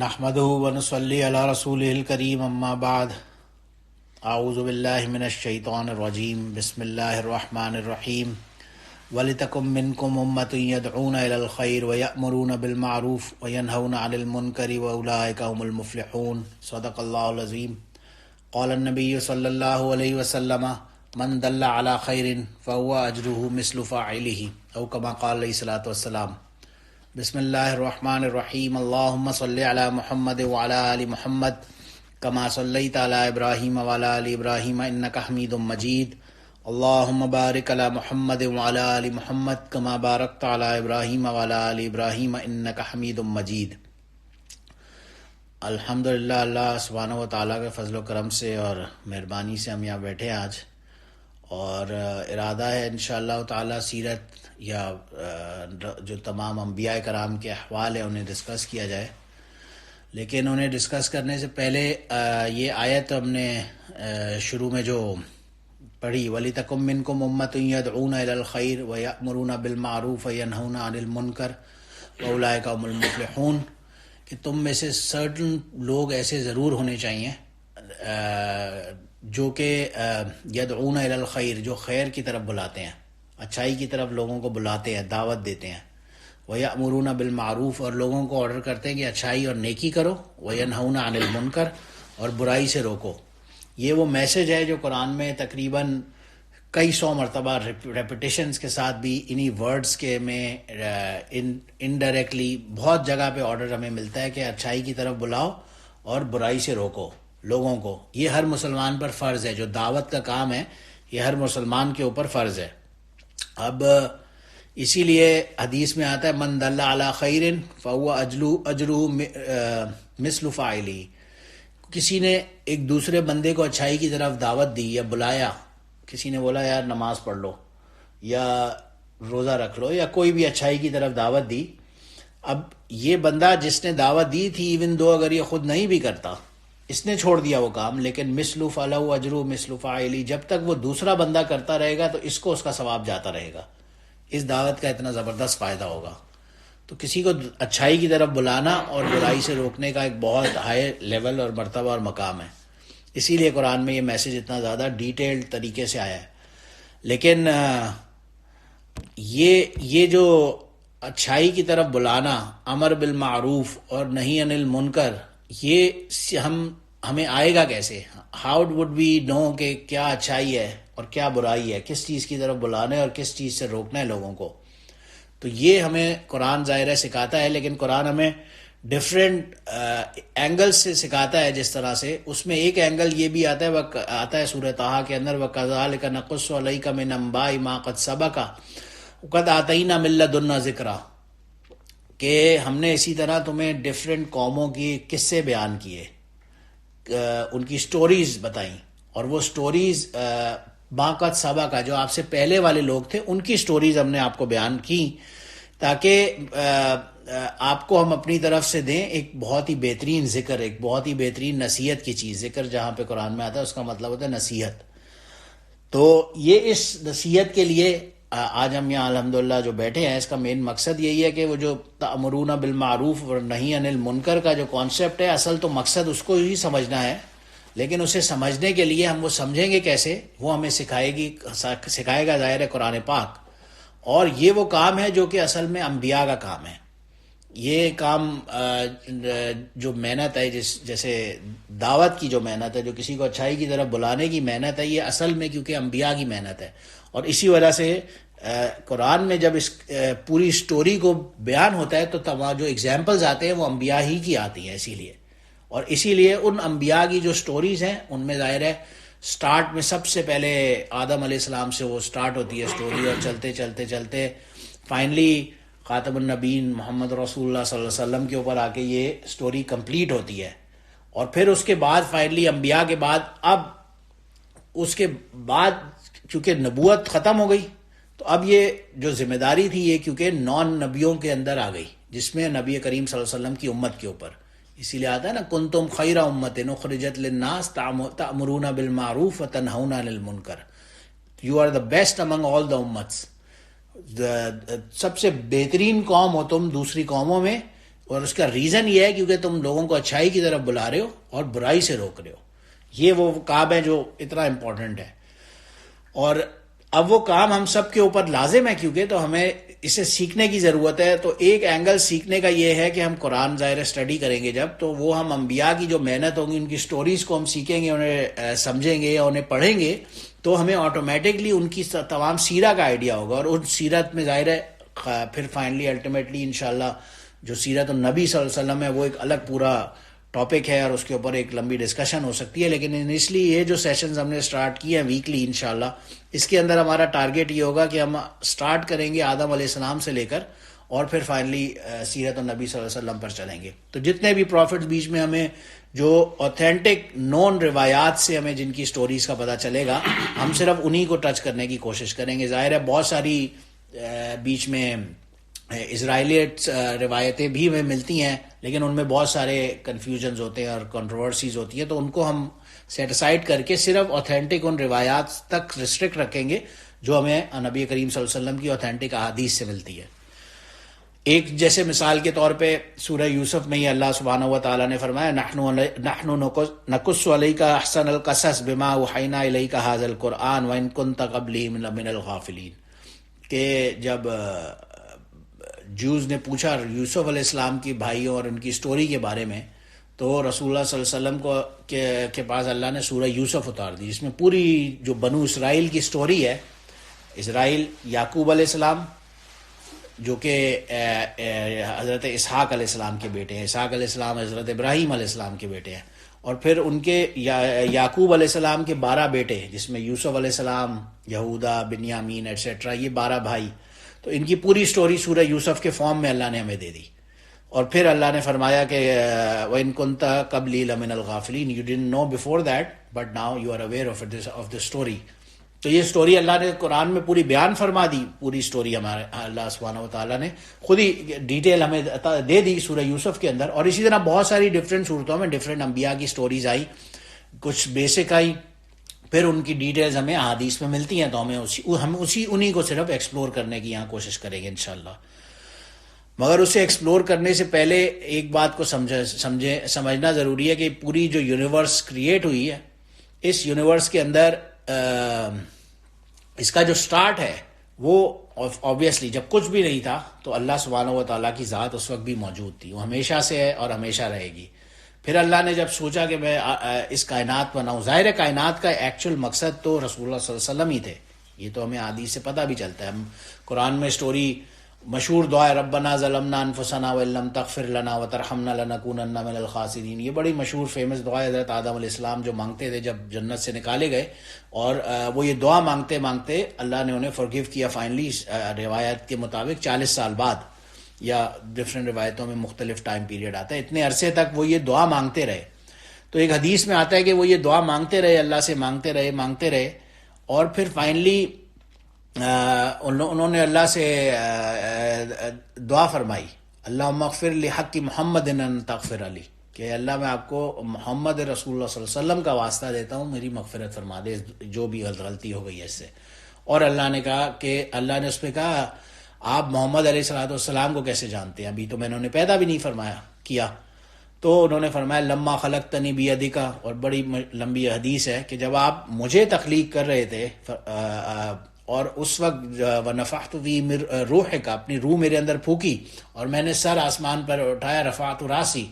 نحمده ونصلي على رسوله الكريم اما بعد اعوذ باللہ من الشیطان الرجیم بسم اللہ الرحمن الرحیم ولتکم منکم امۃ یدعون الی الخیر ویأمرون بالمعروف وینہون عن المنکر واولئک هم المفلحون صدق اللہ العظیم. قال النبی صلی اللہ علیہ وسلم من دل علی خیر فهو اجرہ مثل فاعلہ او کما قال علیہ الصلوۃ والسلام. بسم اللہ الرحمن الرحیم. اللہم صلی علی محمد وعلی آل محمد کما صلیت علی ابراہیم وعلی آل ابراہیم انک حمید مجید. اللہم بارک علی محمد وعلی آل محمد کما بارکت علی ابراہیم وعلی آل ابراہیم انک حمید مجید. الحمدللہ اللہ سبحانہ و تعالیٰ کے فضل و کرم سے اور مہربانی سے ہم یہاں بیٹھے ہیں آج، اور ارادہ ہے انشاءاللہ تعالیٰ سیرت یا جو تمام انبیاء کرام کے احوال ہیں انہیں ڈسکس کیا جائے. لیکن انہیں ڈسکس کرنے سے پہلے یہ آیت ہم نے شروع میں جو پڑھی وَلِتَكُم مِّنكُمْ أُمَّةٌ يَدْعُونَ إِلَى الْخَيْرِ وَيَأْمُرُونَ بِالْمَعْرُوفِ وَيَنْهَوْنَ عَنِ الْمُنكَرِ وَأُولَٰئِكَ هُمُ الْمُفْلِحُونَ، کہ تم میں سے سرٹن لوگ ایسے ضرور ہونے چاہیے جو کہ یدعون الی الخیر، جو خیر کی طرف بلاتے ہیں، اچھائی کی طرف لوگوں کو بلاتے ہیں، دعوت دیتے ہیں. وَيَأْمُرُونَ بِالْمَعْرُوفِ، اور لوگوں کو آرڈر کرتے ہیں کہ اچھائی اور نیکی کرو. وَيَنْهَوْنَ عَنِ الْمُنْكَرِ، اور برائی سے روکو. یہ وہ میسج ہے جو قرآن میں تقریباً کئی سو مرتبہ ریپیٹیشنز کے ساتھ بھی انہی ورڈز کے میں انڈائریکٹلی بہت جگہ پہ آرڈر ہمیں ملتا ہے کہ اچھائی کی طرف بلاؤ اور برائی سے روکو لوگوں کو. یہ ہر مسلمان پر فرض ہے، جو دعوت کا کام ہے یہ ہر مسلمان کے اوپر فرض ہے. اب اسی لیے حدیث میں آتا ہے من دل علی خیر فہو اجرہ مثل فاعلہ. کسی نے ایک دوسرے بندے کو اچھائی کی طرف دعوت دی یا بلایا، کسی نے بولا یار نماز پڑھ لو یا روزہ رکھ لو یا کوئی بھی اچھائی کی طرف دعوت دی. اب یہ بندہ جس نے دعوت دی تھی ایون دو اگر یہ خود نہیں بھی کرتا، اس نے چھوڑ دیا وہ کام، لیکن مثل فلہ اجر مثل فاعلی، جب تک وہ دوسرا بندہ کرتا رہے گا تو اس کو اس کا ثواب جاتا رہے گا. اس دعوت کا اتنا زبردست فائدہ ہوگا. تو کسی کو اچھائی کی طرف بلانا اور برائی سے روکنے کا ایک بہت ہائی لیول اور مرتبہ اور مقام ہے. اسی لیے قرآن میں یہ میسج اتنا زیادہ ڈیٹیلڈ طریقے سے آیا ہے. لیکن یہ جو اچھائی کی طرف بلانا، امر بالمعروف اور نہی عن المنکر، یہ ہمیں آئے گا کیسے؟ ہاؤ وڈ وی نو کہ کیا اچھائی ہے اور کیا برائی ہے، کس چیز کی طرف بلانا ہے اور کس چیز سے روکنا ہے لوگوں کو. تو یہ ہمیں قرآن ظاہر ہے سکھاتا ہے، لیکن قرآن ہمیں ڈفرینٹ اینگل سے سکھاتا ہے. جس طرح سے اس میں ایک اینگل یہ بھی آتا ہے سورہ طٰہٰ کے اندر وَكَذَلِكَ نَقُصُّ عَلَيْكَ مِنْ أَنْبَاءِ مَا قَدْ سَبَقَ وَقَدْ آتَيْنَا مِن لَّدُنَّا ذِكْرًا، کہ ہم نے اسی طرح تمہیں ڈفرینٹ قوموں کی قصے بیان کیے، ان کی سٹوریز بتائیں، اور وہ سٹوریز باقت سبا کا جو آپ سے پہلے والے لوگ تھے ان کی سٹوریز ہم نے آپ کو بیان کی، تاکہ آپ کو ہم اپنی طرف سے دیں ایک بہت ہی بہترین ذکر، ایک بہت ہی بہترین نصیحت کی چیز. ذکر جہاں پہ قرآن میں آتا ہے اس کا مطلب ہوتا ہے نصیحت. تو یہ اس نصیحت کے لیے آج ہم یہاں الحمدللہ جو بیٹھے ہیں، اس کا مین مقصد یہی ہے کہ وہ جو تأمرون بالمعروف اور نہی عن المنکر کا جو کانسیپٹ ہے، اصل تو مقصد اس کو ہی سمجھنا ہے، لیکن اسے سمجھنے کے لیے ہم وہ سمجھیں گے کیسے، وہ ہمیں سکھائے گا ظاہر ہے قرآن پاک. اور یہ وہ کام ہے جو کہ اصل میں انبیاء کا کام ہے. یہ کام جو محنت ہے، جیسے دعوت کی جو محنت ہے، جو کسی کو اچھائی کی طرف بلانے کی محنت ہے، یہ اصل میں کیونکہ انبیاء کی محنت ہے. اور اسی وجہ سے قرآن میں جب اس پوری سٹوری کو بیان ہوتا ہے تو جو ایگزامپلز آتے ہیں وہ انبیاء ہی کی آتی ہیں. اسی لیے ان انبیاء کی جو سٹوریز ہیں ان میں ظاہر ہے سٹارٹ میں سب سے پہلے آدم علیہ السلام سے وہ سٹارٹ ہوتی ہے سٹوری، اور چلتے چلتے فائنلی خاتم النبیین محمد رسول اللہ صلی اللہ علیہ وسلم کے اوپر آ کے یہ سٹوری کمپلیٹ ہوتی ہے. اور پھر اس کے بعد فائنلی انبیاء کے بعد اب اس کے بعد کیونکہ نبوت ختم ہو گئی تو اب یہ جو ذمہ داری تھی یہ کیونکہ نان نبیوں کے اندر آ گئی، جس میں نبی کریم صلی اللہ علیہ وسلم کی امت کے اوپر. اسی لیے آتا ہے نا کنتم خیر امت اخرجت للناس تأمرون بالمعروف وتنہون عن المنکر، یو آر دا بیسٹ امنگ آل دا امتس. سب سے بہترین قوم ہو تم دوسری قوموں میں اور اس کا ریزن یہ ہے کیونکہ تم لوگوں کو اچھائی کی طرف بلا رہے ہو اور برائی سے روک رہے ہو. یہ وہ کام ہے جو اتنا امپورٹنٹ ہے. اور اب وہ کام ہم سب کے اوپر لازم ہے کیونکہ تو ہمیں اسے سیکھنے کی ضرورت ہے. تو ایک اینگل سیکھنے کا یہ ہے کہ ہم قرآن ظاہر اسٹڈی کریں گے جب، تو وہ ہم انبیاء کی جو محنت ہوگی ان کی سٹوریز کو ہم سیکھیں گے، انہیں سمجھیں گے یا انہیں پڑھیں گے، تو ہمیں آٹومیٹکلی ان کی تمام سیرہ کا آئیڈیا ہوگا. اور ان سیرت میں ظاہر ہے پھر فائنلی الٹیمیٹلی انشاءاللہ جو سیرت النبی صلی اللہ علیہ وسلم ہے وہ ایک الگ پورا ٹاپک ہے اور اس کے اوپر ایک لمبی ڈسکشن ہو سکتی ہے. لیکن انیشلی یہ جو سیشنز ہم نے اسٹارٹ کیے ہیں ویکلی انشاءاللہ، اس کے اندر ہمارا ٹارگیٹ یہ ہوگا کہ ہم اسٹارٹ کریں گے آدم علیہ السلام سے لے کر اور پھر فائنلی سیرت النبی صلی اللہ علیہ وسلم پر چلیں گے. تو جتنے بھی پروفٹس بیچ میں ہمیں جو اوتھینٹک نون روایات سے ہمیں جن کی سٹوریز کا پتہ چلے گا، ہم صرف انہی کو ٹچ کرنے کی کوشش کریں گے. ظاہر ہے بہت ساری بیچ میں اسرائیلیٹ روایتیں بھی ہمیں ملتی ہیں، لیکن ان میں بہت سارے کنفیوژنز ہوتے ہیں اور کنٹروورسیز ہوتی ہیں، تو ان کو ہم سیٹ اسائڈ کر کے صرف اوتھینٹک ان روایات تک ریسٹرکٹ رکھیں گے جو ہمیں نبی کریم صلی اللہ علیہ وسلم کی اوتھینٹک احادیث سے ملتی ہے. ایک جیسے مثال کے طور پہ سورہ یوسف میں ہی اللہ سبحانہ و تعالیٰ نے فرمایا نحن نقص علیک احسن القصص بما اوحینا الیک ھذا القرآن وان کنت قبلہ من الغافلین، کہ جب جوز نے پوچھا یوسف علیہ السلام کی بھائیوں اور ان کی سٹوری کے بارے میں، تو رسول اللہ صلی اللہ علیہ وسلم کے پاس اللہ نے سورہ یوسف اتار دی، جس میں پوری جو بنو اسرائیل کی سٹوری ہے. اسرائیل یعقوب علیہ السلام جو کہ حضرت اسحاق علیہ السلام کے بیٹے ہیں، اسحاق علیہ السلام حضرت ابراہیم علیہ السلام کے بیٹے ہیں، اور پھر ان کے یعقوب علیہ السلام کے 12 بیٹے جس میں یوسف علیہ السلام، یہودا، بنیامین ایٹسیٹرا، یہ 12 بھائی. تو ان کی پوری سٹوری سورہ یوسف کے فارم میں اللہ نے ہمیں دے دی. اور پھر اللہ نے فرمایا کہ وَإِن كُنْتَ قَبْلِي لَمِنَ الْغَافِلِينَ، you didn't know before that but now you are aware of the story. تو یہ سٹوری اللہ نے قرآن میں پوری بیان فرما دی. پوری سٹوری ہمارے اللہ سبحانہ و تعالیٰ نے خود ہی ڈیٹیل ہمیں دے دی سورہ یوسف کے اندر. اور اسی طرح بہت ساری ڈفرینٹ صورتوں میں ڈفرینٹ انبیاء کی سٹوریز آئی، کچھ بیسک آئی، پھر ان کی ڈیٹیلز ہمیں احادیث میں ملتی ہیں، تو ہم انہی کو صرف ایکسپلور کرنے کی یہاں کوشش کریں گے انشاءاللہ. مگر اسے ایکسپلور کرنے سے پہلے ایک بات کو سمجھنا ضروری ہے کہ پوری جو یونیورس کریٹ ہوئی ہے، اس یونیورس کے اندر اس کا جو سٹارٹ ہے وہ آبویسلی جب کچھ بھی نہیں تھا تو اللہ سبحانہ و تعالیٰ کی ذات اس وقت بھی موجود تھی، وہ ہمیشہ سے ہے اور ہمیشہ رہے گی. پھر اللہ نے جب سوچا کہ میں اس کائنات بناؤں، ظاہر کائنات کا ایکچوئل مقصد تو رسول اللہ صلی اللہ علیہ وسلم ہی تھے، یہ تو ہمیں حدیث سے پتہ بھی چلتا ہے. ہم قرآن میں سٹوری مشہور دعا ہے ربنا ظلمنا انفسنا وان لم تغفر لنا وترحمنا لنکونن من الخاسرین، یہ بڑی مشہور فیمس دعا ہے حضرت آدم علیہ السلام جو مانگتے تھے جب جنت سے نکالے گئے، اور وہ یہ دعا مانگتے مانگتے اللہ نے انہیں فرگیو کیا فائنلی. روایت کے مطابق 40 سال بعد، یا ڈفرینٹ روایتوں میں مختلف ٹائم پیریڈ آتا ہے، اتنے عرصے تک وہ یہ دعا مانگتے رہے. تو ایک حدیث میں آتا ہے کہ وہ یہ دعا مانگتے رہے، اللہ سے مانگتے رہے، اور پھر فائنلی انہوں نے اللہ سے دعا فرمائی اللہم اغفر لحق محمد ان تغفر علی، کہ اللہ میں آپ کو محمد رسول اللہ صلی اللہ علیہ وسلم کا واسطہ دیتا ہوں، میری مغفرت فرما دے جو بھی غلطی ہو گئی ہے اس سے. اور اللہ نے کہا کہ اللہ نے اس پہ کہا آپ محمد علیہ الصلوۃ والسلام کو کیسے جانتے ہیں، ابھی تو میں نے انہیں پیدا بھی نہیں فرمایا کیا. تو انہوں نے فرمایا لما خلقتنی بیدک، اور بڑی لمبی حدیث ہے کہ جب آپ مجھے تخلیق کر رہے تھے اور اس وقت ونفخت فی روحک، اپنی روح میرے اندر پھونکی اور میں نے سر آسمان پر اٹھایا رفعت راسی،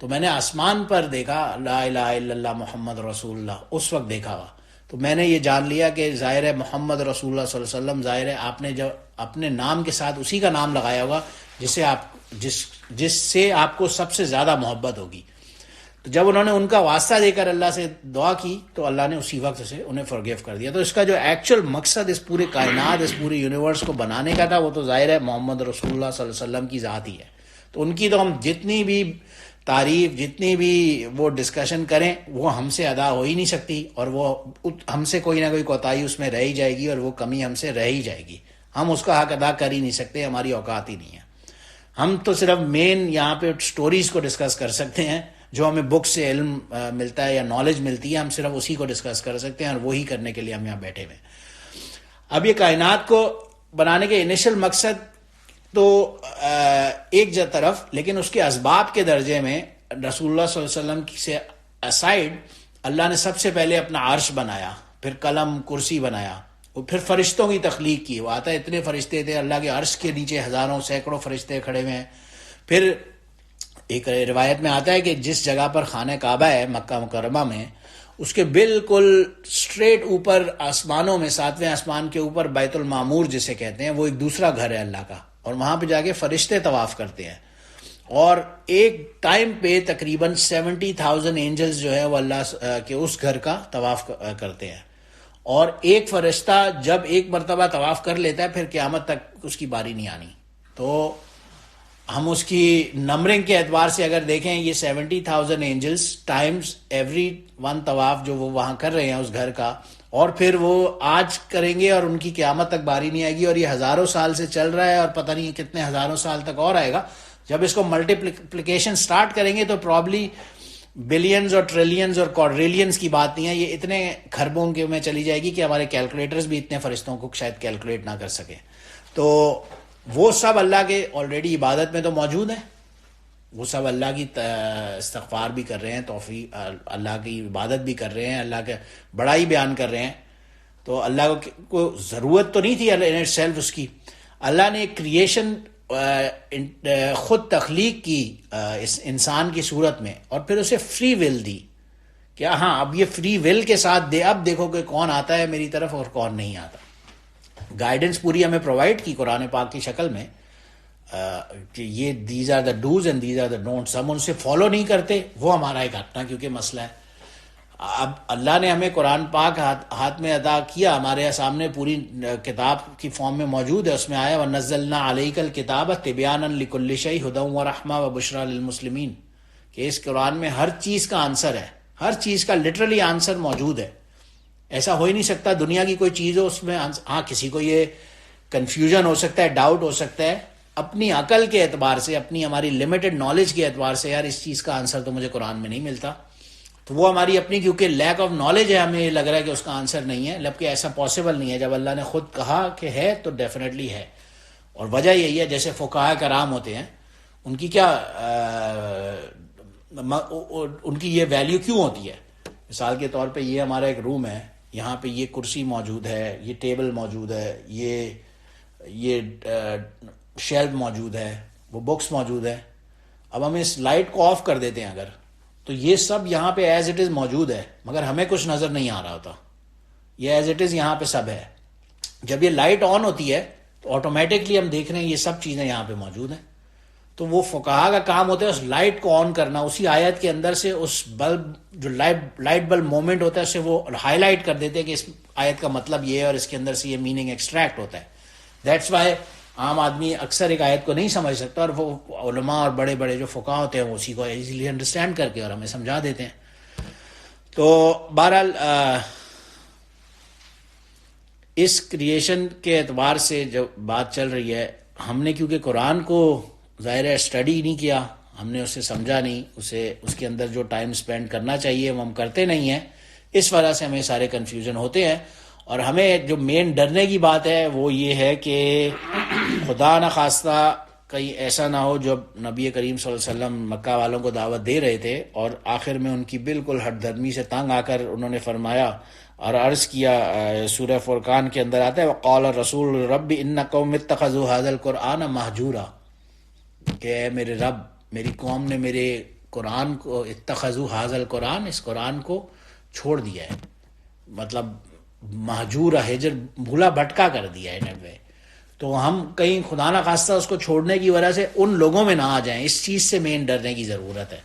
تو میں نے آسمان پر دیکھا لا الہ الا اللہ محمد رسول اللہ، اس وقت دیکھا ہوا. تو میں نے یہ جان لیا کہ ظاہر ہے محمد رسول اللہ صلی اللہ علیہ وسلم، ظاہر ہے آپ نے جب اپنے نام کے ساتھ اسی کا نام لگایا ہوگا جس سے آپ کو سب سے زیادہ محبت ہوگی. تو جب انہوں نے ان کا واسطہ دے کر اللہ سے دعا کی تو اللہ نے اسی وقت سے انہیں فرگیو کر دیا. تو اس کا جو ایکچوئل مقصد اس پورے کائنات، اس پورے یونیورس کو بنانے کا تھا، وہ تو ظاہر ہے محمد رسول اللہ صلی اللہ علیہ وسلم کی ذات ہی ہے. تو ان کی تو ہم جتنی بھی تعریف، جتنی بھی وہ ڈسکشن کریں، وہ ہم سے ادا ہو ہی نہیں سکتی، اور وہ ہم سے کوئی نہ کوئی کوتاہی اس میں رہ ہی جائے گی، اور وہ کمی ہم سے رہ ہی جائے گی. ہم اس کا حق ادا کر ہی نہیں سکتے، ہماری اوقات ہی نہیں ہے. ہم تو صرف مین یہاں پہ سٹوریز کو ڈسکس کر سکتے ہیں جو ہمیں بک سے علم ملتا ہے یا نالج ملتی ہے، ہم صرف اسی کو ڈسکس کر سکتے ہیں، اور وہی کرنے کے لیے ہم یہاں بیٹھے ہوئے ہیں. اب یہ کائنات کو بنانے کے انیشل مقصد تو ایک طرف، لیکن اس کے اسباب کے درجے میں رسول اللہ صلی اللہ علیہ وسلم سے اسائڈ اللہ نے سب سے پہلے اپنا عرش بنایا، پھر قلم کرسی بنایا، اور پھر فرشتوں کی تخلیق کی. وہ آتا ہے اتنے فرشتے تھے اللہ کے عرش کے نیچے، ہزاروں سینکڑوں فرشتے کھڑے ہوئے ہیں. پھر ایک روایت میں آتا ہے کہ جس جگہ پر خانہ کعبہ ہے مکہ مکرمہ میں، اس کے بالکل سٹریٹ اوپر آسمانوں میں، ساتویں آسمان کے اوپر بیت المعمور جسے کہتے ہیں، وہ ایک دوسرا گھر ہے اللہ کا، اور وہاں پہ جا کے فرشتے طواف کرتے ہیں. اور ایک ٹائم پہ تقریباً 70,000 اینجلز جو ہے وہ اللہ کے اس گھر کا طواف کرتے ہیں. اور ایک فرشتہ جب ایک مرتبہ طواف کر لیتا ہے پھر قیامت تک اس کی باری نہیں آنی. تو ہم اس کی نمبرنگ کے اعتبار سے اگر دیکھیں، یہ 70,000 اینجلز ٹائمز ایوری ون طواف جو وہ وہاں کر رہے ہیں اس گھر کا، اور پھر وہ آج کریں گے اور ان کی قیامت تک باری نہیں آئے گی. اور یہ ہزاروں سال سے چل رہا ہے اور پتہ نہیں کتنے ہزاروں سال تک اور آئے گا. جب اس کو ملٹیپلیکیشن سٹارٹ کریں گے تو پرابلی بلینز اور ٹریلینز اور کوڈریلینز کی بات نہیں ہے، یہ اتنے خربوں کے میں چلی جائے گی کہ ہمارے کیلکولیٹرز بھی اتنے فرشتوں کو شاید کیلکولیٹ نہ کر سکیں. تو وہ سب اللہ کے آلریڈی عبادت میں تو موجود ہیں، وہ سب اللہ کی استغفار بھی کر رہے ہیں، توفیق اللہ کی عبادت بھی کر رہے ہیں، اللہ کے بڑائی بیان کر رہے ہیں. تو اللہ کو ضرورت تو نہیں تھی ان اٹ سیلف اس کی. اللہ نے ایک کریشن خود تخلیق کی اس انسان کی صورت میں، اور پھر اسے فری ول دی کہ ہاں اب یہ فری ول کے ساتھ دے، اب دیکھو کہ کون آتا ہے میری طرف اور کون نہیں آتا. گائیڈنس پوری ہمیں پرووائڈ کی قرآن پاک کی شکل میں کہ یہ these are the do's and these are the don'ts. ہم ان سے فالو نہیں کرتے، وہ ہمارا ایک اپنا کیونکہ مسئلہ ہے. اب اللہ نے ہمیں قرآن پاک ہاتھ میں عطا کیا، ہمارے سامنے پوری کتاب کی فارم میں موجود ہے. اس میں آیا وَنَزَّلْنَا عَلَيْكَ الْكِتَابَ تِبْيَانًا لِكُلِّ شَيْءٍ هُدًى وَرَحْمَةً وَبُشْرَىٰ لِلْمُسْلِمِينَ، کہ اس قرآن میں ہر چیز کا آنسر ہے، ہر چیز کا لٹرلی آنسر موجود ہے. ایسا ہو ہی نہیں سکتا دنیا کی کوئی چیز ہو اس میں ہاں کسی کو یہ کنفیوژن ہو سکتا ہے، ڈاؤٹ ہو سکتا ہے اپنی عقل کے اعتبار سے، اپنی ہماری لمیٹڈ نالج کے اعتبار سے، یار اس چیز کا آنسر تو مجھے قرآن میں نہیں ملتا. تو وہ ہماری اپنی کیونکہ لیک آف نالج ہے، ہمیں یہ لگ رہا ہے کہ اس کا آنسر نہیں ہے، جبکہ ایسا پاسبل نہیں ہے. جب اللہ نے خود کہا کہ ہے تو ڈیفینیٹلی ہے. اور وجہ یہی ہے، جیسے فقہاء کرام ہوتے ہیں، ان کی کیا ان کی یہ ویلیو کیوں ہوتی ہے؟ مثال کے طور پہ یہ ہمارا ایک روم ہے، یہاں پہ یہ کرسی موجود ہے، یہ ٹیبل موجود ہے، یہ شیلف موجود ہے، وہ بکس موجود ہے. اب ہم اس لائٹ کو آف کر دیتے ہیں اگر، تو یہ سب یہاں پہ ایز اٹ از موجود ہے، مگر ہمیں کچھ نظر نہیں آ رہا ہوتا. یہ ایز اٹ از یہاں پہ سب ہے. جب یہ لائٹ آن ہوتی ہے تو آٹومیٹکلی ہم دیکھ رہے ہیں یہ سب چیزیں یہاں پہ موجود ہیں. تو وہ فقہا کا کام ہوتا ہے اس لائٹ کو آن کرنا، اسی آیت کے اندر سے اس بلب جو لائٹ بلب مومنٹ ہوتا ہے اسے وہ ہائی لائٹ کر دیتے ہیں کہ اس آیت کا مطلب یہ ہے اور اس کے اندر سے یہ میننگ ایکسٹریکٹ ہوتا ہے. دیٹس وائی عام آدمی اکثر ایک آیت کو نہیں سمجھ سکتا، اور وہ علماء اور بڑے بڑے جو فقہا ہوتے ہیں وہ اسی کو ایزیلی انڈرسٹینڈ کر کے اور ہمیں سمجھا دیتے ہیں. تو بہرحال اس کریشن کے اعتبار سے جو بات چل رہی ہے، ہم نے کیونکہ قرآن کو ظاہر ہے اسٹڈی نہیں کیا، ہم نے اسے سمجھا نہیں، اس کے اندر جو ٹائم سپینڈ کرنا چاہیے وہ ہم کرتے نہیں ہیں، اس وجہ سے ہمیں سارے کنفیوژن ہوتے ہیں. اور ہمیں جو مین ڈرنے کی بات ہے وہ یہ ہے کہ خدا نہ خواستہ کہیں ایسا نہ ہو جب نبی کریم صلی اللہ علیہ وسلم مکہ والوں کو دعوت دے رہے تھے اور آخر میں ان کی بالکل ہٹ دھرمی سے تنگ آ کر انہوں نے فرمایا اور عرض کیا، سورہ فرقان کے اندر آتا ہے وقال الرسول رب ان قوم اتخذوا هذا القرآن مہجورا، کہ اے میرے رب، میری قوم نے میرے قرآن کو اتخذوا هذا القرآن، اس قرآن کو چھوڑ دیا ہے، مطلب مہجور ہجر بھولا بھٹکا کر دیا ہے ان وے. تو ہم کہیں خدا نہ خواستہ اس کو چھوڑنے کی وجہ سے ان لوگوں میں نہ آ جائیں، اس چیز سے مین ڈرنے کی ضرورت ہے.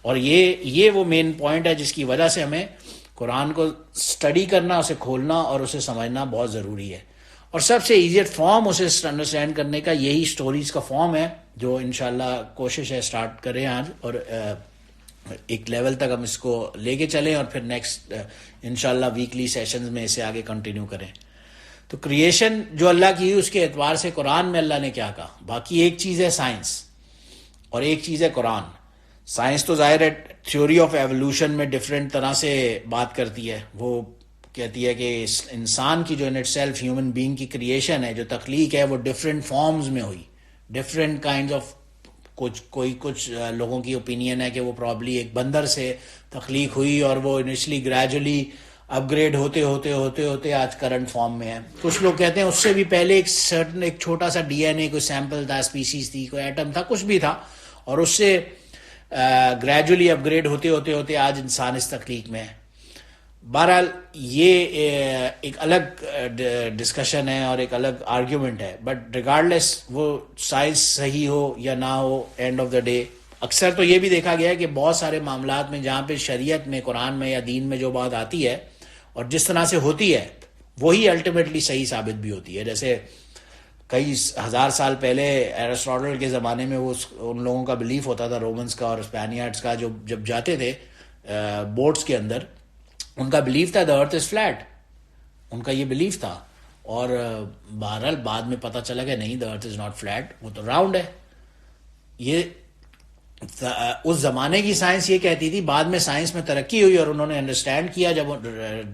اور یہ وہ مین پوائنٹ ہے جس کی وجہ سے ہمیں قرآن کو اسٹڈی کرنا، اسے کھولنا اور اسے سمجھنا بہت ضروری ہے. اور سب سے ایزیٹ فارم اسے انڈرسٹینڈ کرنے کا یہی سٹوریز کا فارم ہے، جو انشاءاللہ کوشش ہے سٹارٹ کریں آج، اور ایک لیول تک ہم اس کو لے کے چلیں اور پھر نیکسٹ انشاءاللہ ویکلی سیشنز میں اسے آگے کنٹینیو کریں. تو کریشن جو اللہ کی اس کے اعتبار سے قرآن میں اللہ نے کیا کہا. باقی ایک چیز ہے سائنس اور ایک چیز ہے قرآن. سائنس تو ظاہر ہے تھیوری آف ایولیوشن میں ڈفرینٹ طرح سے بات کرتی ہے، وہ کہتی ہے کہ انسان کی جو in it self human being کی کریشن ہے، جو تخلیق ہے، وہ ڈفرینٹ فارمز میں ہوئی، ڈفرینٹ کائنڈ آف کچھ لوگوں کی اوپینین ہے کہ وہ پرابلی ایک بندر سے تخلیق ہوئی اور وہ انیشلی گریجولی اپ گریڈ ہوتے ہوتے ہوتے ہوتے آج کرنٹ فارم میں ہے. کچھ لوگ کہتے ہیں اس سے بھی پہلے ایک چھوٹا سا ڈی این اے کوئی سیمپل تھا, اسپیسیز تھی, کوئی ایٹم تھا, کچھ بھی تھا, اور اس سے گریجولی اپ گریڈ ہوتے ہوتے ہوتے آج انسان اس تخلیق میں ہے. بہرحال یہ ایک الگ ڈسکشن ہے اور ایک الگ آرگیومنٹ ہے, بٹ ریگارڈلیس وہ سائنس صحیح ہو یا نہ ہو, اینڈ آف دا ڈے اکثر تو یہ بھی دیکھا گیا ہے کہ بہت سارے معاملات میں جہاں پہ شریعت میں, قرآن میں یا دین میں جو بات آتی ہے اور جس طرح سے ہوتی ہے وہی الٹیمیٹلی صحیح ثابت بھی ہوتی ہے. جیسے کئی ہزار سال پہلے ایرسٹاٹل کے زمانے میں وہ ان لوگوں کا بلیف ہوتا تھا, رومنس کا اور اسپینیارڈس کا, جو جب جاتے تھے بوٹس کے اندر, ان کا بلیف تھا دا ارتھ از فلیٹ, ان کا یہ بلیف تھا. اور بہرحال بعد میں پتہ چلا کہ نہیں, دا ارتھ از ناٹ فلیٹ, وہ تو راؤنڈ ہے. یہ اس زمانے کی سائنس یہ کہتی تھی. بعد میں سائنس میں ترقی ہوئی اور انہوں نے انڈرسٹینڈ کیا, جب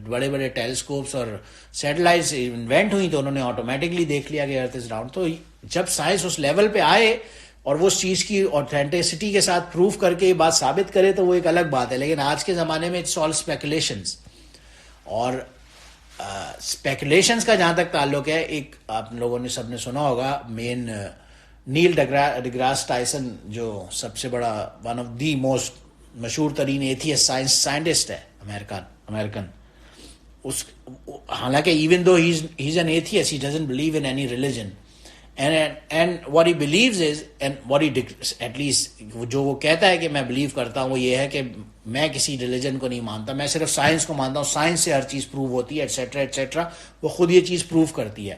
بڑے بڑے ٹیلیسکوپس اور سیٹلائٹس انوینٹ ہوئی تو انہوں نے آٹومیٹکلی دیکھ لیا کہ ارتھ از راؤنڈ. تو جب سائنس اس لیول پہ آئے اور وہ اس چیز کی اوتھینٹسٹی کے ساتھ پروف کر کے یہ بات ثابت کرے تو وہ ایک الگ بات ہے. لیکن آج کے زمانے میں اٹس آل اسپیکولیشنز, اور اسپیکولیشنز کا جہاں تک تعلق ہے, ایک آپ لوگوں نے سب نے سنا ہوگا, مین نیل ڈیگراس ٹائسن جو سب سے بڑا ون آف دی موسٹ مشہور ترین ایتھیسٹ سائنٹسٹ ہے امریکن. اس حالانکہ even though he is an atheist, he doesn't believe in any religion, and what he believes is, and what he at least جو وہ کہتا ہے کہ میں بلیو کرتا ہوں, وہ یہ ہے کہ میں کسی ریلیجن کو نہیں مانتا, میں صرف سائنس کو مانتا ہوں, سائنس سے ہر چیز پروو ہوتی ہے, ایٹسیٹرا ایٹسیٹرا. وہ خود یہ چیز پروو کرتی ہے.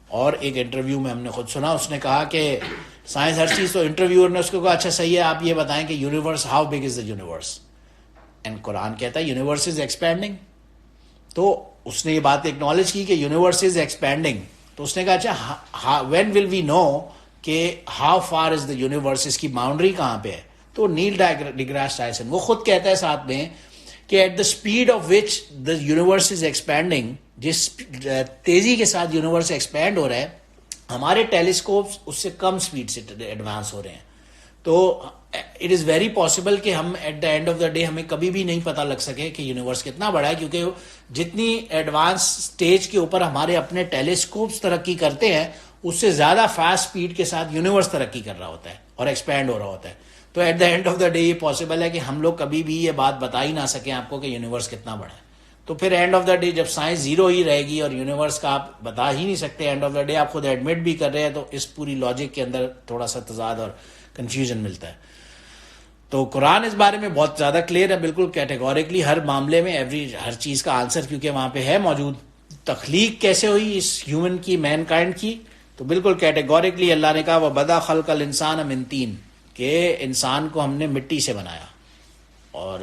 اور ایک انٹرویو میں ہم نے خود سنا, اس نے کہا کہ سائنس ہر چیز, تو انٹرویور نے اس کو کہا اچھا صحیح ہے, آپ یہ بتائیں کہ universe, how big is the universe, and قرآن کہتا ہے یونیورس از ایکسپینڈنگ. تو اس نے یہ بات ایکنالج کی کہ یونیورس از ایکسپینڈنگ. تو اس نے کہا اچھا وین ول وی نو کہ how far is the universe, اس کی باؤنڈری کہاں پہ ہے. تو نیل ڈیگراس ٹائسن وہ خود کہتا ہے ساتھ میں کہ at the speed of which the universe is expanding, جس تیزی کے ساتھ یونیورس ایکسپینڈ ہو رہا ہے, ہمارے ٹیلیسکوپس اس سے کم اسپیڈ سے ایڈوانس ہو رہے ہیں. تو اٹ از ویری پاسبل کہ ہم at the end of the day ہمیں کبھی بھی نہیں پتہ لگ سکے کہ یونیورس کتنا بڑا ہے, کیونکہ جتنی ایڈوانس سٹیج کے اوپر ہمارے اپنے ٹیلیسکوپس ترقی کرتے ہیں, اس سے زیادہ فاسٹ سپیڈ کے ساتھ یونیورس ترقی کر رہا ہوتا ہے اور ایکسپینڈ ہو رہا ہوتا ہے. تو at the end of the day یہ پاسبل ہے کہ ہم لوگ کبھی بھی یہ بات بتا ہی نہ سکیں آپ کو کہ یونیورس کتنا بڑا ہے. تو پھر اینڈ آف دا ڈے جب سائنس زیرو ہی رہے گی اور یونیورس کا آپ بتا ہی نہیں سکتے, اینڈ آف دا ڈے آپ خود ایڈمٹ بھی کر رہے ہیں, تو اس پوری لاجک کے اندر تھوڑا سا تضاد اور کنفیوژن ملتا ہے. تو قرآن اس بارے میں بہت زیادہ کلیئر ہے, بالکل کیٹیگوریکلی ہر معاملے میں ہر چیز کا آنسر کیونکہ وہاں پہ ہے موجود. تخلیق کیسے ہوئی اس ہیومن کی, مین کائنڈ کی, تو بالکل کیٹیگوریکلی اللہ نے کہا وَبَدَأَ خَلْقَ الْإِنسَانَ مِنْ طِينٍ, کہ انسان کو ہم نے مٹی سے بنایا اور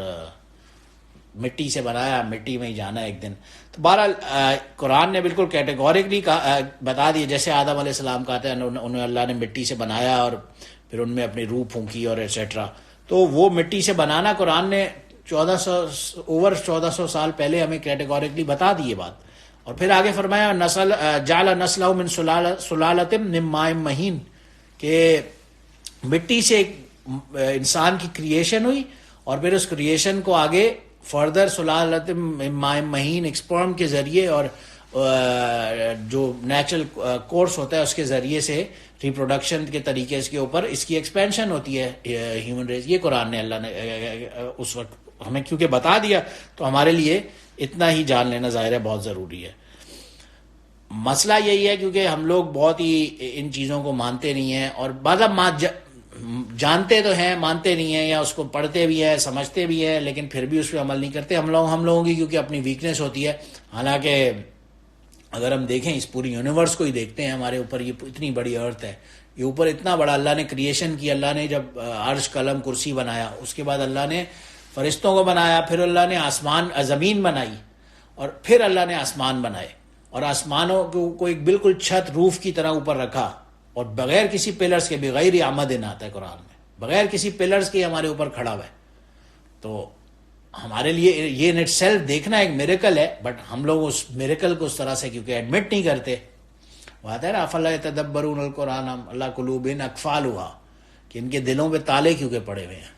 مٹی سے بنایا, مٹی میں ہی جانا ایک دن. تو بہرحال قرآن نے بالکل کیٹیگوریکلی بتا دیا, جیسے آدم علیہ السلام کہتے ہیں انہیں اللہ نے مٹی سے بنایا اور پھر ان میں اپنی روح پھونکی اور ایٹسیٹرا. تو وہ مٹی سے بنانا قرآن نے 1400 سال پہلے ہمیں کیٹیگوریکلی بتا دی یہ بات. اور پھر آگے فرمایا جعل نسلہ من سلالۃ من ماء مہین, کہ مٹی سے ایک انسان کی کریشن ہوئی اور پھر اس کریشن کو آگے فردر سلالۃ من ماء مہین, ایکسپرم کے ذریعے اور جو نیچرل کورس ہوتا ہے اس کے ذریعے سے ریپروڈکشن کے طریقے کے اوپر اس کی ایکسپینشن ہوتی ہے ہیومن ریس. یہ قرآن نے اللہ نے اس وقت ہمیں کیونکہ بتا دیا, تو ہمارے لیے اتنا ہی جان لینا ظاہر ہے بہت ضروری ہے. مسئلہ یہی ہے کیونکہ ہم لوگ بہت ہی ان چیزوں کو مانتے نہیں ہیں, اور بعض جانتے تو ہیں مانتے نہیں ہیں, یا اس کو پڑھتے بھی ہیں سمجھتے بھی ہیں لیکن پھر بھی اس پہ عمل نہیں کرتے. ہم لوگوں کی کیونکہ اپنی ویکنیس ہوتی ہے. حالانکہ اگر ہم دیکھیں اس پوری یونیورس کو ہی دیکھتے ہیں, ہمارے اوپر یہ اتنی بڑی ارتھ ہے, یہ اوپر اتنا بڑا اللہ نے کریشن کی. اللہ نے جب عرش قلم کرسی بنایا, اس کے بعد اللہ نے فرشتوں کو بنایا, پھر اللہ نے زمین بنائی, اور پھر اللہ نے آسمان بنائے, اور آسمانوں کو ایک بالکل چھت روف کی طرح اوپر رکھا, اور بغیر کسی پلرز کے, بغیر عمد آتا ہے قرآن میں, بغیر کسی پلرز کے ہمارے اوپر کھڑا ہوا ہے. تو ہمارے لیے یہ ان اٹ سیلف دیکھنا ایک میریکل ہے, بٹ ہم لوگ اس میریکل کو اس طرح سے کیونکہ ایڈمٹ نہیں کرتے, وہ آتا ہے نا افلا یتدبرون القرآن اللہ قلوب اقفالها، کہ ان کے دلوں پہ تالے کیوں کے پڑے ہوئے ہیں.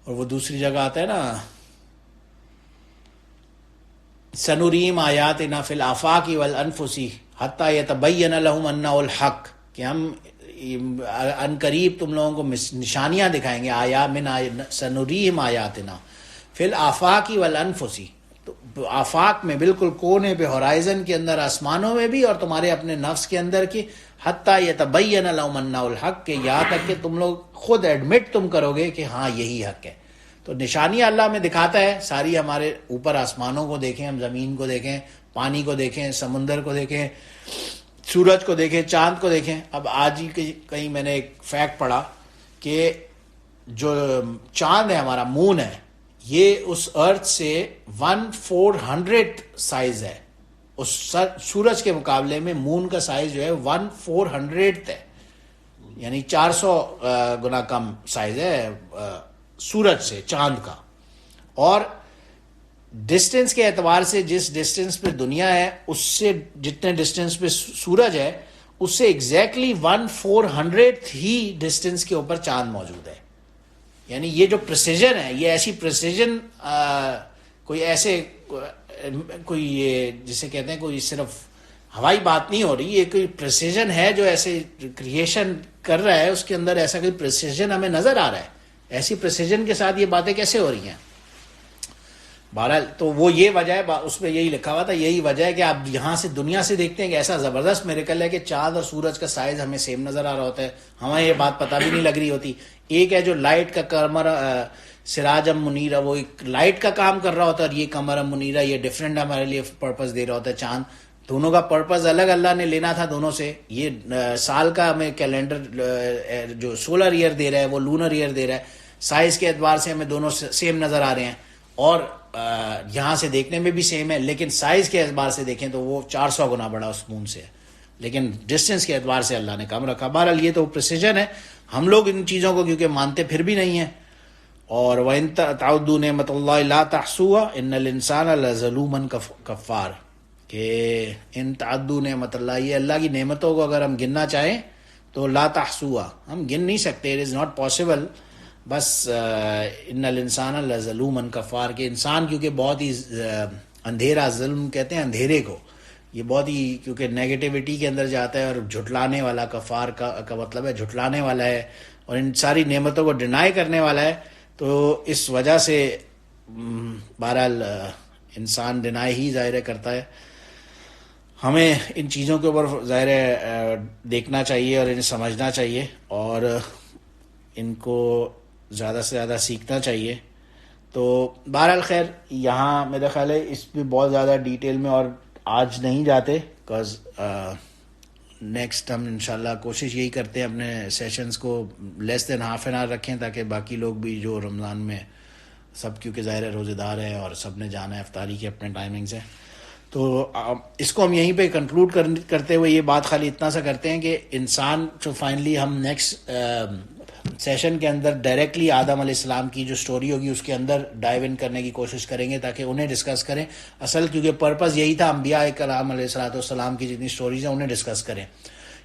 اور وہ دوسری جگہ آتا ہے نا سنوریم آیاتنا فی الآفاق والانفس حتی یتبین لہم انہ الحق، کہ ہم ان قریب تم لوگوں کو نشانیاں دکھائیں گے. سنوریم آیاتنا فی الآفاق والانفس، تو آفاق میں بالکل کونے پہ ہورائزن کے اندر، آسمانوں میں بھی اور تمہارے اپنے نفس کے اندر کی، حتی یتبین لہم انہ الحق، کہ یہاں تک کہ تم لوگ خود ایڈمٹ تم کرو گے کہ ہاں یہی حق ہے. تو نشانیاں اللہ میں دکھاتا ہے ساری. ہمارے اوپر آسمانوں کو دیکھیں، ہم زمین کو دیکھیں، پانی کو دیکھیں، سمندر کو دیکھیں، سورج کو دیکھیں، چاند کو دیکھیں. اب آج ہی کہیں میں نے ایک فیکٹ پڑھا کہ جو چاند ہے ہمارا، مون ہے، یہ اس ارتھ سے 1/400 سائز ہے. اس سورج کے مقابلے میں مون کا سائز جو ہے 1/400 ہے، یعنی 400 گنا کم سائز ہے سورج سے، چاند کا. اور ڈسٹینس کے اعتبار سے جس ڈسٹینس پہ دنیا ہے اس سے جتنے ڈسٹینس پہ سورج ہے اس سے ایگزیکٹلی 1/400 ہی ڈسٹینس کے اوپر چاند موجود ہے. یعنی یہ جو پریسیجن ہے، یہ ایسی پریسیجن کوئی ایسے کوئی یہ جسے کہتے ہیں کوئی صرف ہوائی بات نہیں ہو رہی، یہ کوئی پریسیجن ہے جو ایسے کریشن کر رہا ہے، اس کے اندر ایسا کوئی پریسیجن ہمیں نظر آ رہا ہے. ایسی پریسیجن کے ساتھ یہ باتیں کیسے ہو رہی ہیں؟ بہرحال تو وہ یہ وجہ ہے، اس پہ یہی لکھا ہوا تھا، یہی وجہ ہے کہ آپ یہاں سے دنیا سے دیکھتے ہیں کہ ایسا زبردست میریکل ہے کہ چاند اور سورج کا سائز ہمیں سیم نظر آ رہا ہوتا ہے، ہمیں یہ بات پتہ بھی نہیں لگ رہی ہوتی. ایک ہے جو لائٹ کا قمر سراجم منیرہ، وہ ایک لائٹ کا کام کر رہا ہوتا ہے، اور یہ قمر منیرہ یہ ڈفرینٹ ہمارے لیے پرپز دے رہا ہوتا ہے. چاند، دونوں کا پرپز الگ اللہ نے لینا تھا دونوں سے. یہ سال کا ہمیں کیلنڈر جو سولر ایئر دے رہا ہے وہ لونر ایئر دے رہا ہے. سائز کے اعتبار سے ہمیں دونوں سیم نظر آ رہے ہیں، اور یہاں سے دیکھنے میں بھی سیم ہے، لیکن سائز کے اعتبار سے دیکھیں تو وہ 400 گنا بڑا اس مون سے ہے، لیکن ڈسٹینس کے اعتبار سے اللہ نے کم رکھا. بہرحال یہ تو پریسیجن ہے. ہم لوگ ان چیزوں کو کیونکہ مانتے پھر بھی نہیں ہیں. اور وَإِن تَعُدُّوا نِعْمَتَ اللَّهِ لَا تَحْصُوهَا إِنَّ الْإِنسَانَ لَظَلُومٌ کفار، کہ ان تعدوا نعمت اللہ، یہ اللہ کی نعمتوں کو اگر ہم گننا چاہیں تو لا تحصوها، ہم گن نہیں سکتے، اٹ از ناٹ پاسبل. بس ان الانسان لظلوم کفار، کہ انسان کیونکہ بہت ہی اندھیرا، ظلم کہتے ہیں اندھیرے کو، یہ بہت ہی کیونکہ نیگیٹیوٹی کے اندر جاتا ہے، اور جھٹلانے والا، کفار کا مطلب ہے جھٹلانے والا ہے، اور ان ساری نعمتوں کو ڈینائی کرنے والا ہے. تو اس وجہ سے بہرحال انسان ڈینائی ہی ظاہر کرتا ہے. ہمیں ان چیزوں کے اوپر ظاہر دیکھنا چاہیے اور انہیں سمجھنا چاہیے، اور ان کو زیادہ سے زیادہ سیکھنا چاہیے. تو بہرحال خیر، یہاں میرا خیال ہے اس پہ بہت زیادہ ڈیٹیل میں اور آج نہیں جاتے، بیکاز نیکسٹ ہم انشاءاللہ کوشش یہی کرتے ہیں اپنے سیشنز کو لیس دین ہاف این آور رکھیں، تاکہ باقی لوگ بھی جو رمضان میں سب کیونکہ ظاہر روزے دار ہیں اور سب نے جانا ہے، افطاری کے اپنے ٹائمنگز ہیں. تو اس کو ہم یہیں پہ کنکلوڈ کرتے ہوئے یہ بات خالی اتنا سا کرتے ہیں کہ انسان جو فائنلی ہم نیکسٹ سیشن کے اندر ڈائریکٹلی آدم علیہ السلام کی جو سٹوری ہوگی اس کے اندر ڈائیو ان کرنے کی کوشش کریں گے، تاکہ انہیں ڈسکس کریں. اصل کیونکہ پرپز یہی تھا، انبیاء کرام علیہ السلام کی جتنی سٹوریز ہیں انہیں ڈسکس کریں.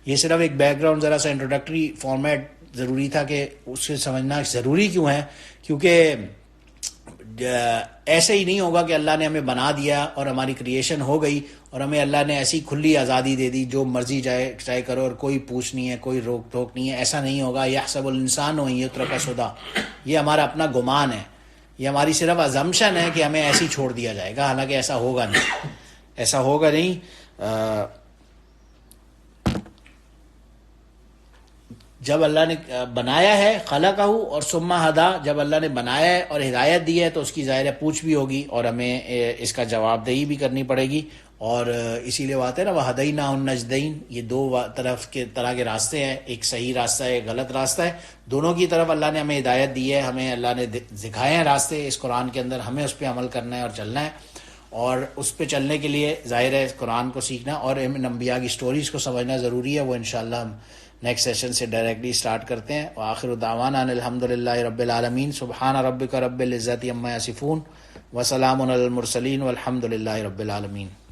یہ صرف ایک بیک گراؤنڈ، ذرا سا انٹروڈکٹری فارمیٹ ضروری تھا کہ اس سے سمجھنا ضروری کیوں ہے، کیونکہ ایسے ہی نہیں ہوگا کہ اللہ نے ہمیں بنا دیا اور ہماری کریشن ہو گئی اور ہمیں اللہ نے ایسی کھلی آزادی دے دی جو مرضی چاہے کرو اور کوئی پوچھ نہیں ہے، کوئی روک ٹوک نہیں ہے. ایسا نہیں ہوگا. یحسب الانسان ان یترک سدی، یہ ہمارا اپنا گمان ہے، یہ ہماری صرف ازمپشن ہے کہ ہمیں ایسی چھوڑ دیا جائے گا، حالانکہ ایسا ہوگا نہیں، ایسا ہوگا نہیں. جب اللہ نے بنایا ہے خلقہ اور ثم ہدا، جب اللہ نے بنایا ہے اور ہدایت دی ہے تو اس کی ظاہر پوچھ بھی ہوگی اور ہمیں اس کا جواب دہی بھی کرنی پڑے گی. اور اسی لیے بات ہے نا وہدیناہ النجدین، یہ دو طرح کے راستے ہیں، ایک صحیح راستہ ہے ایک غلط راستہ ہے. دونوں کی طرف اللہ نے ہمیں ہدایت دی ہے، ہمیں اللہ نے دکھائے ہیں راستے اس قرآن کے اندر، ہمیں اس پہ عمل کرنا ہے اور چلنا ہے. اور اس پہ چلنے کے لیے ظاہر ہے قرآن کو سیکھنا اور انبیاء کی سٹوریز کو سمجھنا ضروری ہے. وہ انشاءاللہ ہم نیکسٹ سیشن سے ڈائریکٹلی اسٹارٹ کرتے ہیں. وآخر دعوانا ان الحمدللہ رب العالمین. سبحان ربک رب العزت عما یصفون وسلام علی المرسلین والحمدللہ رب العالمین.